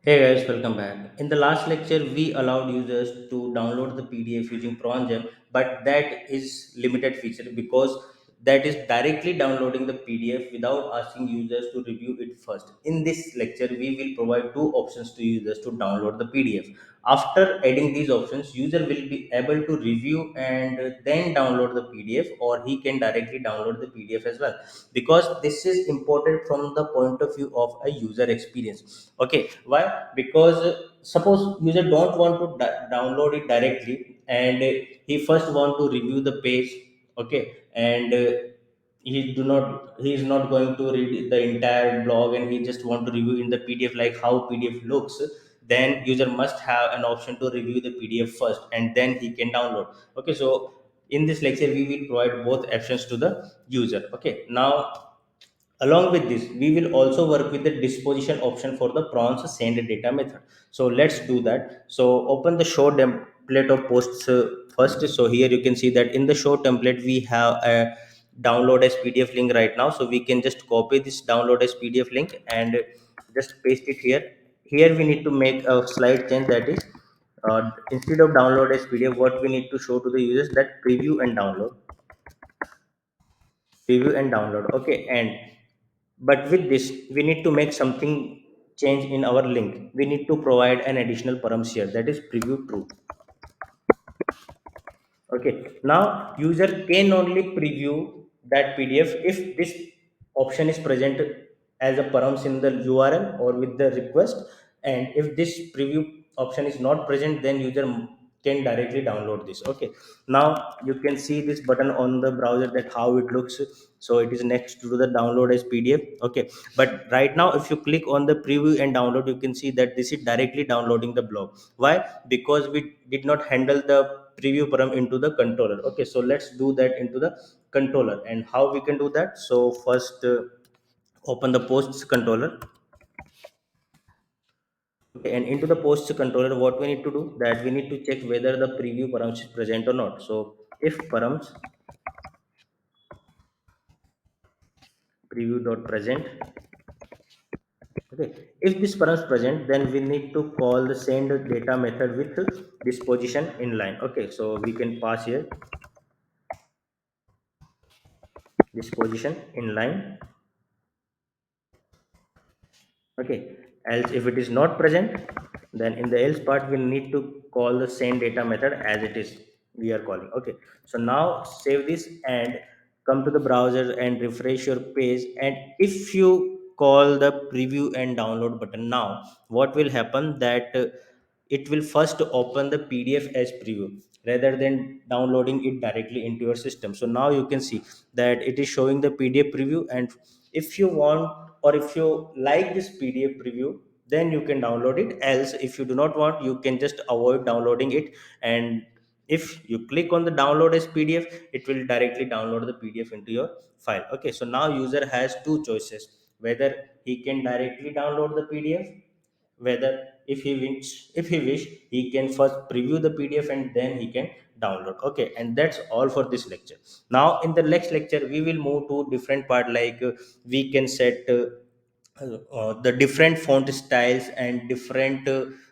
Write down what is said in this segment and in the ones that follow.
Hey guys, welcome back. In the last lecture, we allowed users to download the PDF using prawn, but that is limited feature because that is directly downloading the PDF without asking users to review it first. In this lecture, we will provide two options to users to download the PDF. After adding these options, user will be able to review and then download the PDF, or he can directly download the PDF as well, because this is important from the point of view of a user experience. Okay, why? Because suppose user don't want to download it directly, and he first want to review the page. Okay, and he is not going to read the entire blog, and he just want to review in the PDF like how PDF looks. Then user must have an option to review the PDF first, and then he can download. Okay, so in this lecture we will provide both options to the user. Okay, now along with this, we will also work with the disposition option for the prawns send data method. So let's do that. So open the show template of posts first. So here you can see that in the show template we have a download as PDF link right now. So we can just copy this download as PDF link and just paste it here. Here we need to make a slight change, that is instead of download as PDF, what we need to show to the users that preview and download. Okay, and but with this we need to make something change in our link. We need to provide an additional params here, that is preview true. Okay, now user can only preview that PDF if this option is present as a params in the URL or with the request. And if this preview option is not present, then user can directly download this. Okay, now you can see this button on the browser, that how it looks. So it is next to the download as PDF. Okay, but right now if you click on the preview and download, you can see that this is directly downloading the blog. Why? Because we did not handle the preview param into the controller. Okay, so let's do that into the controller. And how we can do that? So first open the posts controller. Okay, and into the posts controller, what we need to do, that we need to check whether the preview params is present or not. So if params preview dot present. Okay, if this params present, then we need to call the send data method with disposition inline. Okay, so we can pass here disposition inline. Okay, else if it is not present, then in the else part we'll need to call the same data method as it is we are calling. Okay, so now save this and come to the browser and refresh your page. And if you call the preview and download button, now what will happen, that it will first open the PDF as preview rather than downloading it directly into your system. So now you can see that it is showing the PDF preview. And if you want, or if you like this PDF preview, then you can download it. Else if you do not want, you can just avoid downloading it. And if you click on the download as PDF, it will directly download the PDF into your file. Okay, so now user has two choices, whether he can directly download the PDF, whether if he wish he can first preview the PDF and then he can download. Okay, and that's all for this lecture. Now in the next lecture we will move to different part, like we can set the different font styles and different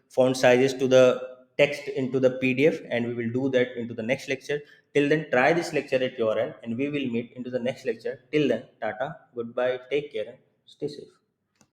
font sizes to the text into the PDF, and we will do that into the next lecture. Till then, try this lecture at your end, and we will meet into the next lecture. Till then, tata, goodbye, take care, and stay safe.